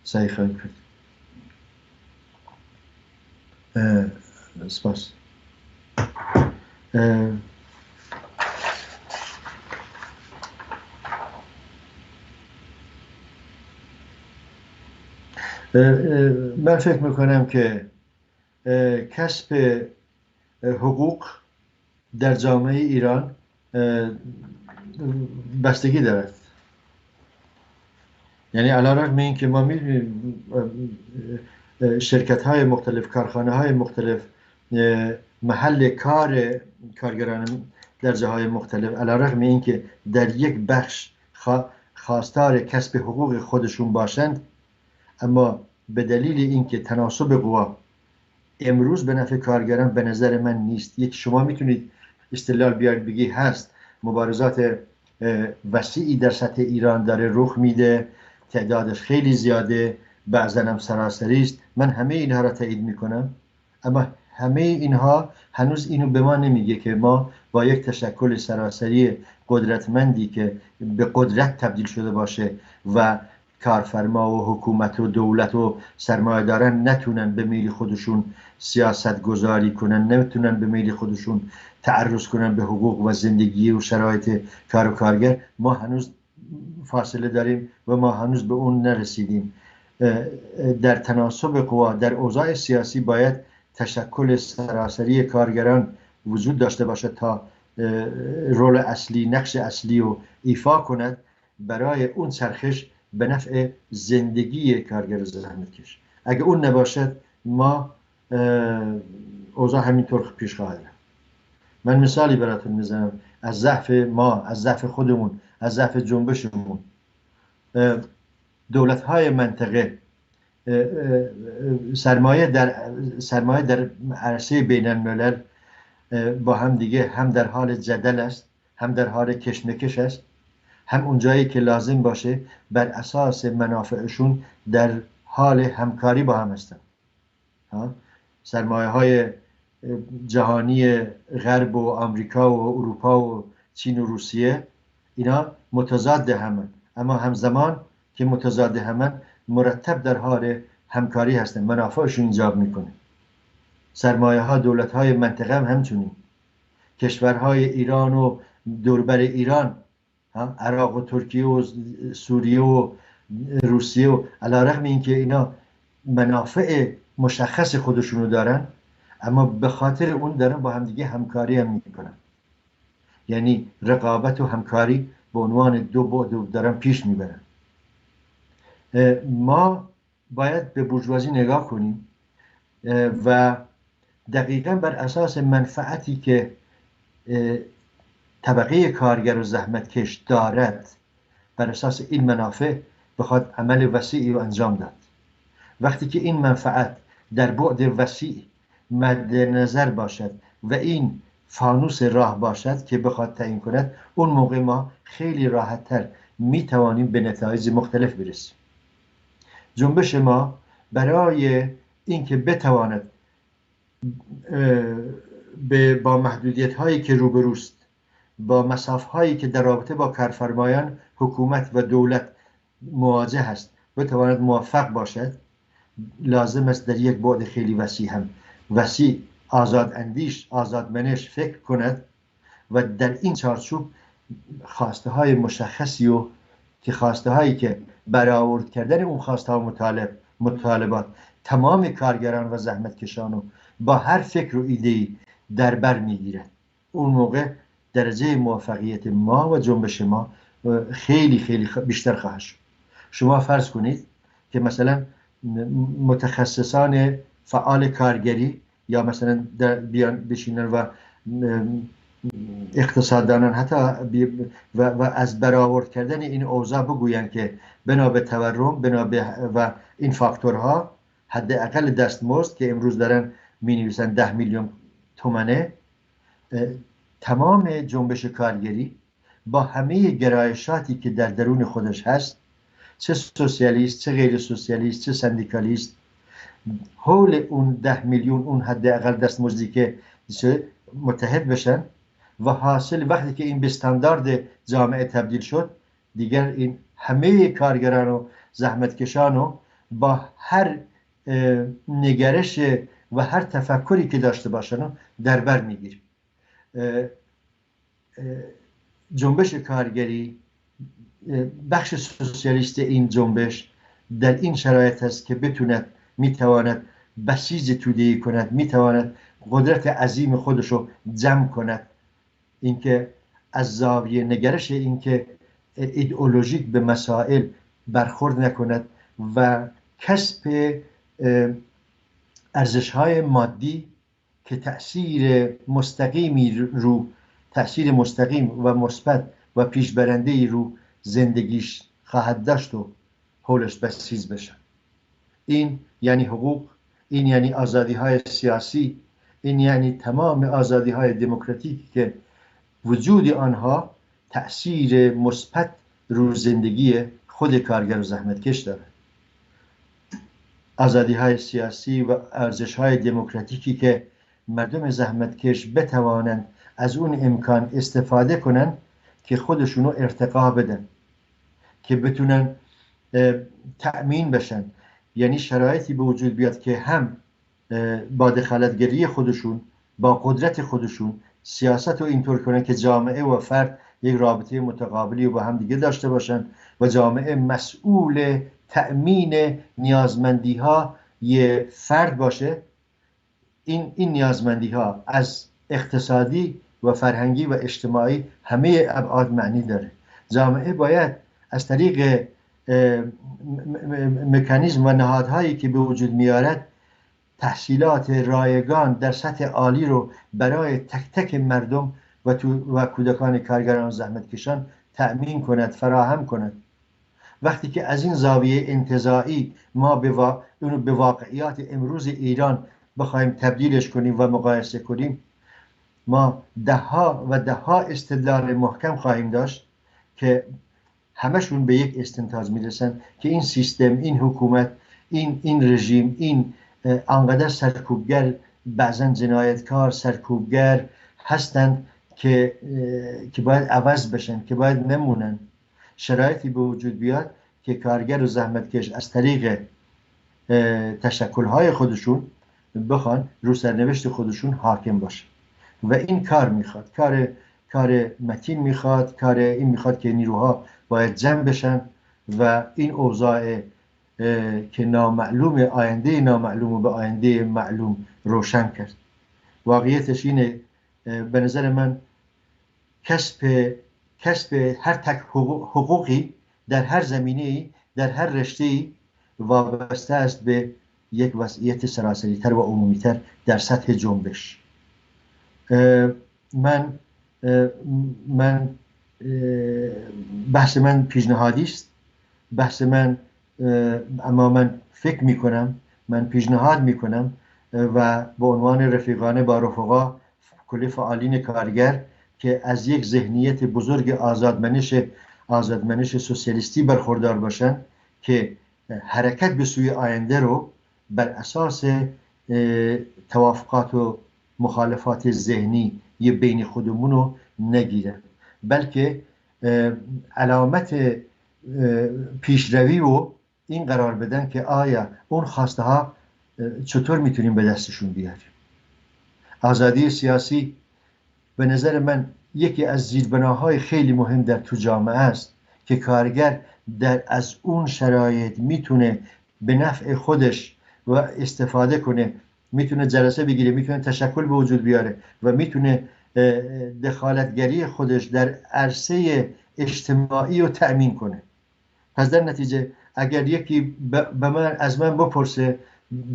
A: سعی خواهیم کرد. سپاس. من فکر میکنم که کسب حقوق در جامعه ایران بستگی دارد. یعنی علیرغم این که ما می‌بینیم شرکت های مختلف، کارخانه های مختلف، محل کار کارگران در جاهای مختلف، علیرغم این که در یک بخش خواستار کسب حقوق خودشون باشند، اما به دلیل اینکه تناسب قوا امروز به نفع کارگران به نظر من نیست. یک شما میتونید استدلال بیارید بگی هست، مبارزات وسیعی در سطح ایران داره رخ میده، تعدادش خیلی زیاده، بعضا هم سراسری است. من همه اینها را تایید میکنم، اما همه اینها هنوز اینو به ما نمیگه که ما با یک تشکل سراسری قدرتمندی که به قدرت تبدیل شده باشه و کارفرما و حکومت و دولت و سرمایه‌داران نتونن به میل خودشون سیاست گذاری کنن، نتونن به میل خودشون تعرض کنن به حقوق و زندگی و شرایط کار و کارگر، ما هنوز فاصله داریم و ما هنوز به اون نرسیدیم. در تناسب قوا در اوضاع سیاسی باید تشکل سراسری کارگران وجود داشته باشه تا رول اصلی، نقش اصلی رو ایفا کند برای اون چرخش به نفع زندگی کارگر زحمتکش. اگه اون نباشد ما اوضاع همینطور پیش خواهد رفت. من مثالی براتون میزنم از ضعف ما، از ضعف خودمون، از ضعف جنبشمون. دولت‌های منطقه سرمایه در عرصه بین الملل با هم دیگه هم در حال جدل است، هم در حال کشمکش است، هم اونجایی که لازم باشه بر اساس منافعشون در حال همکاری با هم هستن. سرمایه های جهانی غرب و آمریکا و اروپا و چین و روسیه اینا متضاد همن، اما همزمان که متضاد همن مرتب در حال همکاری هستن، منافعشون ایجاب میکنه. سرمایه ها دولت های منطقه هم همچنین، کشورهای ایران و دوربر ایران، عراق و ترکیه و سوریه و روسیه و علی رغم اینکه اینا منافع مشخص خودشونو دارن، اما به خاطر اون دارن با همدیگه همکاری هم میکنن. یعنی رقابت و همکاری به عنوان دو بعد دارن پیش میبرن. ما باید به بورژوازی نگاه کنیم و دقیقا بر اساس منفعتی که طبقه کارگر و زحمتکش دارد، بر اساس این منافع بخواد عمل وسیعی رو انجام داد. وقتی که این منفعت در بعد وسیع مد نظر باشد و این فانوس راه باشد که بخواد تعیین کند، اون موقع ما خیلی راحت تر می توانیم به نتایج مختلف برسیم. جنبش ما برای اینکه بتواند با محدودیت هایی که روبروست، با مسافه هایی که در رابطه با کارفرمایان حکومت و دولت مواجه است بتواند موفق باشد، لازم است در یک بعد خیلی وسیع آزاد اندیش، آزاد منش فکر کند و در این چارچوب خواسته های مشخصی و که خواسته هایی که برآورد کردن اون خواسته ها مطالبات تمام کارگران و زحمتکشان رو با هر فکر و ایده‌ای در بر میگیرد، اون موقع درجه موفقیت ما و جنبش ما خیلی خیلی بیشتر خواهد شد. شما فرض کنید که مثلا متخصصان فعال کارگری یا مثلا بیان بشینن و اقتصاددانان حتی و از برآورد کردن این اوضاع بگوین که بنا به تورم، بنا به و این فاکتورها حداقل دستمزد که امروز دارن می‌نویسن 10 میلیون تومانه، تمام جنبش کارگری با همه گرایشاتی که در درون خودش هست، چه سوسیالیست، چه غیر سوسیالیست، چه سندیکالیست، حول اون 10 میلیون اون حداقل دستمزدی که متحد بشن و حاصل وقتی که این به استاندارد جامعه تبدیل شد، دیگر این همه کارگران و زحمتکشان رو با هر نگرش و هر تفکری که داشته باشن در بر میگیره. جنبش کارگری، بخش سوسیالیست این جنبش در این شرایط است که میتواند بسیج توده‌ای کند، میتواند قدرت عظیم خودشو جمع کند، اینکه از زاویه نگرش اینکه ایدئولوژیک به مسائل برخورد نکند و کسب ارزش‌های مادی که تأثیر مستقیم و مثبت و پیشبرنده‌ای رو زندگیش خواهد داشت و حولش بسیج بشه. این یعنی حقوق، این یعنی آزادی‌های سیاسی، این یعنی تمام آزادی‌های دموکراتیکی که وجود آنها تأثیر مثبت رو زندگی خود کارگر و زحمتکش داره. آزادی‌های سیاسی و ارزش‌های دموکراتیکی که مردم زحمتکش بتوانند از اون امکان استفاده کنن که خودشونو ارتقا بدن، که بتونن تأمین بشن. یعنی شرایطی به وجود بیاد که هم با دخالتگری خودشون، با قدرت خودشون سیاست رو اینطور کنن که جامعه و فرد یک رابطه متقابلی رو با هم دیگه داشته باشن و جامعه مسئول تأمین نیازمندی ها یه فرد باشه. این نیازمندی ها از اقتصادی و فرهنگی و اجتماعی همه ابعاد معنی داره. جامعه باید از طریق مکانیزم و نهادهایی که به وجود میارد تحصیلات رایگان در سطح عالی رو برای تک تک مردم و کودکان کارگران و زحمتکشان تأمین کند، فراهم کند. وقتی که از این زاویه انتزاعی ما به واقعیات امروز ایران بخوایم تبدیلش کنیم و مقایسه کنیم، ما دهها و دهها استدلال محکم خواهیم داشت که همشون به یک استنتاج میرسن که این سیستم، این حکومت، این رژیم، این آنقدر سرکوبگر، بعضا جنایتکار، سرکوبگر هستند که باید عوض بشن، که باید نمونن. شرایطی به وجود بیاد که کارگر و زحمتکش از طریق تشکل‌های خودشون بخوان رو سرنوشت خودشون حاکم باشه و این کار میخواد، کار متین میخواد، این میخواد که نیروها باید جمع بشن و این اوضاع که نامعلوم، آینده نامعلوم و به آینده معلوم روشن کرد. واقعیتش اینه به نظر من کسب هر تک حقوقی در هر زمینه‌ای، در هر رشته‌ای وابسته است به یک وضعیت سراسری‌تر و عمومی‌تر در سطح جنبش. من بحث من پیشنهادی است، بحث من، اما من فکر میکنم، من پیشنهاد میکنم و به عنوان رفیقانه با رفقا کل فعالین کارگر که از یک ذهنیت بزرگ آزادمنش سوسیالیستی برخوردار باشن که حرکت به سوی آینده رو بر اساس توافقات و مخالفات ذهنی یه بین خودمون رو نگیرن، بلکه علامت پیشروی و این قرار بدن که آیا اون خواسته ها چطور میتونیم به دستشون بیاریم. آزادی سیاسی به نظر من یکی از زیربناهای خیلی مهم در تو جامعه است که کارگر از اون شرایط میتونه به نفع خودش و استفاده کنه، میتونه جلسه بگیره، میتونه تشکل به وجود بیاره و میتونه دخالتگری خودش در عرصه اجتماعی رو تأمین کنه. پس در نتیجه اگر یکی از من بپرسه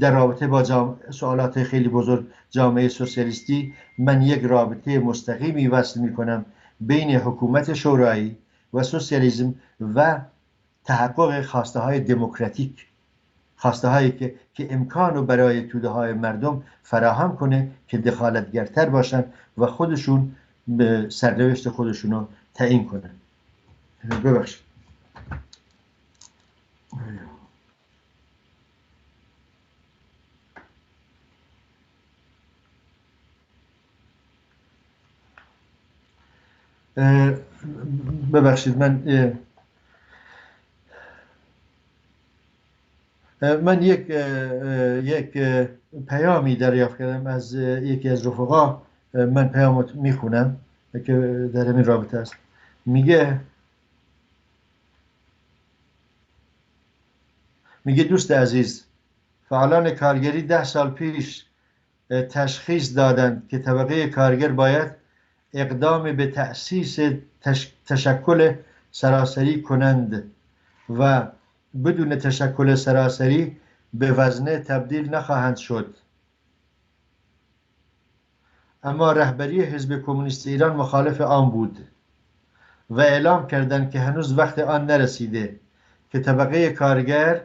A: در رابطه با سوالات خیلی بزرگ جامعه سوسیالیستی، من یک رابطه مستقیمی وصل میکنم بین حکومت شورایی و سوسیالیسم و تحقق خواسته های دموکراتیک، خواسته هایی که امکانو برای توده های مردم فراهم کنه که دخالتگرتر باشن و خودشون به سرنوشت خودشونو تعیین کنن. ببخشید. ببخشید من یک پیامی دریافت کردم از یکی از رفقا. من پیامو میخونم که در همین رابطه است. میگه دوست عزیز، فعالان کارگری 10 سال پیش تشخیص دادند که طبقه کارگر باید اقدام به تأسیس تشکل سراسری کنند و بدون تشکل سراسری به وزنه تبدیل نخواهند شد. اما رهبری حزب کمونیست ایران مخالف آن بود و اعلام کردند که هنوز وقت آن نرسیده که طبقه کارگر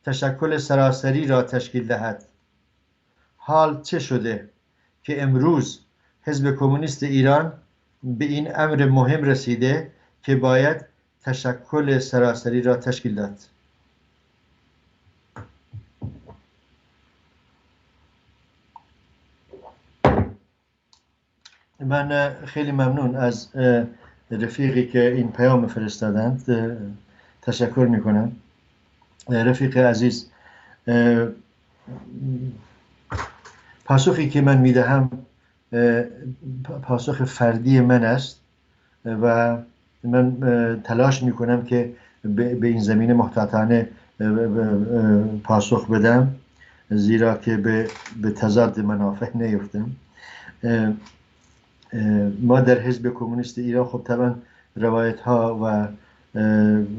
A: تشکل سراسری را تشکیل دهد. حال چه شده که امروز حزب کمونیست ایران به این امر مهم رسیده که باید تشکل سراسری را تشکیل داد؟ من خیلی ممنون از رفیقی که این پیام فرستادند، تشکر میکنم. رفیق عزیز، پاسخی که من میدهم پاسخ فردی من است و من تلاش میکنم که به این زمینه محتاطانه پاسخ بدم، زیرا که به تضاد منافع نیفتم. ما در حزب کمونیست ایران خب طبعا روایت ها و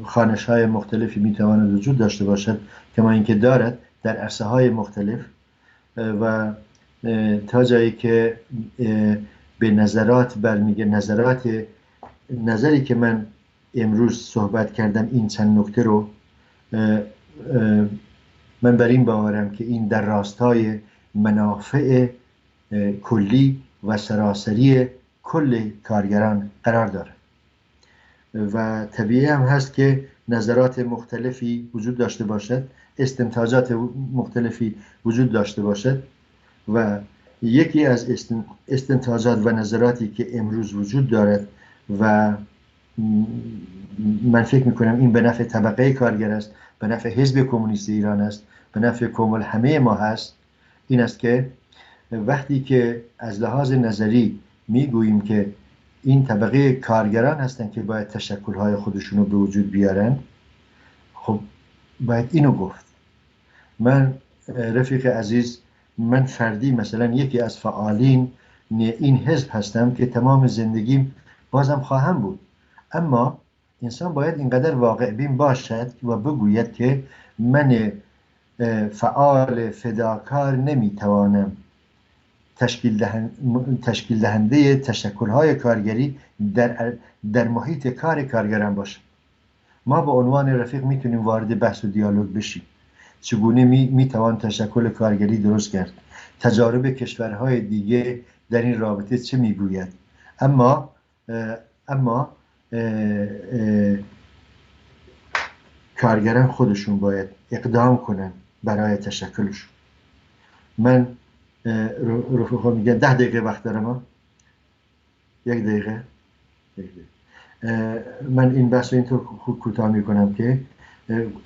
A: خوانش های مختلفی میتواند وجود داشته باشد، کما اینکه دارد در عرصه های مختلف و تا جایی که به نظرات برمیگه، نظری که من امروز صحبت کردم این چند نکته رو، من بر این باورم که این در راستای منافع کلی و سراسری کل کارگران قرار داره و طبیعی هم هست که نظرات مختلفی وجود داشته باشد، استنتاجات مختلفی وجود داشته باشد و یکی از استنتاجات و نظراتی که امروز وجود دارد و من فکر میکنم این به نفع طبقه کارگر است، به نفع حزب کمونیست ایران است، به نفع کامل همه ما هست، این است که وقتی که از لحاظ نظری میگوییم که این طبقه کارگران هستند که باید تشکل‌های خودشونو به وجود بیارن، خب باید اینو گفت. من رفیق عزیز، من فردی مثلا یکی از فعالین این حزب هستم که تمام زندگیم بازم خواهم بود، اما انسان باید اینقدر واقع بین باشد و بگوید که من فعال فداکار نمیتوانم تشکیل دهنده تشکل‌های کارگری در محیط کار کارگران باشم. ما به عنوان رفیق میتونیم وارد بحث و دیالوگ بشیم، چگونه میتوان تشکل کارگری درست کرد، تجارب کشورهای دیگه در این رابطه چه میگوید، اما کارگران خودشون باید اقدام کنن برای تشکلشون. من رفیقا میگن 10 دقیقه وقت دارم. 1 دقیقه. من این بحث رو اینطور کوتاه میکنم که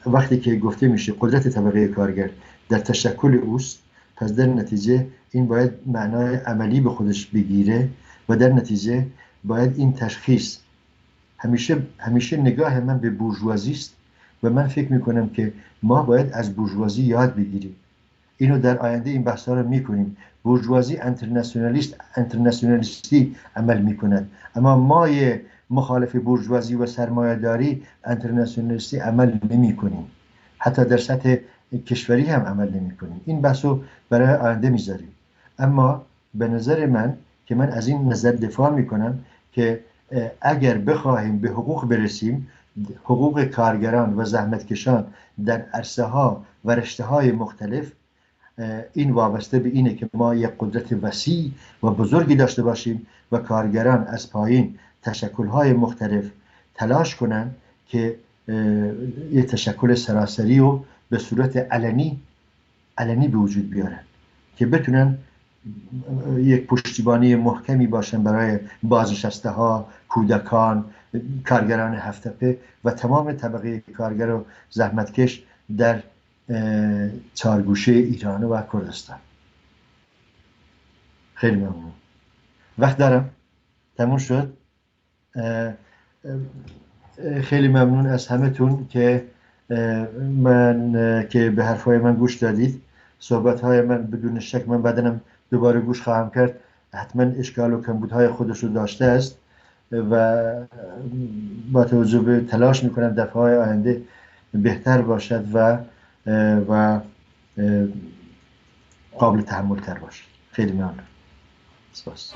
A: وقتی که گفته میشه قدرت طبقه کارگر در تشکل اوست، پس در نتیجه این باید معنای عملی به خودش بگیره و در نتیجه باید این تشخیص همیشه نگاه من به بورژوازی است و من فکر میکنم که ما باید از بورژوازی یاد بگیریم. اینو در آینده این بحثا رو میکنیم. بورژوازی انترناسیونالیستی عمل میکند، اما ما مخالف بورژوازی و سرمایه‌داری انترناسیونالیستی عمل نمیکنیم، حتی در سطح کشوری هم عمل نمیکنیم. این بحثو برای آینده میذاریم. اما به نظر من که من از این نظر دفاع میکنم که اگر بخواهیم به حقوق برسیم، حقوق کارگران و زحمتکشان در عرصه ها و رشته های مختلف، این وابسته به اینه که ما یک قدرت وسیع و بزرگی داشته باشیم و کارگران از پایین تشکل‌های مختلف تلاش کنن که یک تشکل سراسری و به صورت علنی به وجود بیارن که بتونن یک پشتیبانی محکمی باشن برای بازنشسته ها، کودکان، کارگران هفت‌تپه و تمام طبقه کارگر و زحمتکش در چارگوشه ایران و کردستان. خیلی ممنون. وقت دارم؟ تموم شد؟ خیلی ممنون از همتون که که به حرفای من گوش دادید. صحبت‌های من بدون شک من بعداً دوباره گوش خواهم کرد، حتما اشکال و کمبودهای خودش رو داشته است و با توجه به تلاش میکنم دفعه‌های آینده بهتر باشد و قابل تحمل تر باشد. خیلی ممنون. سپاس.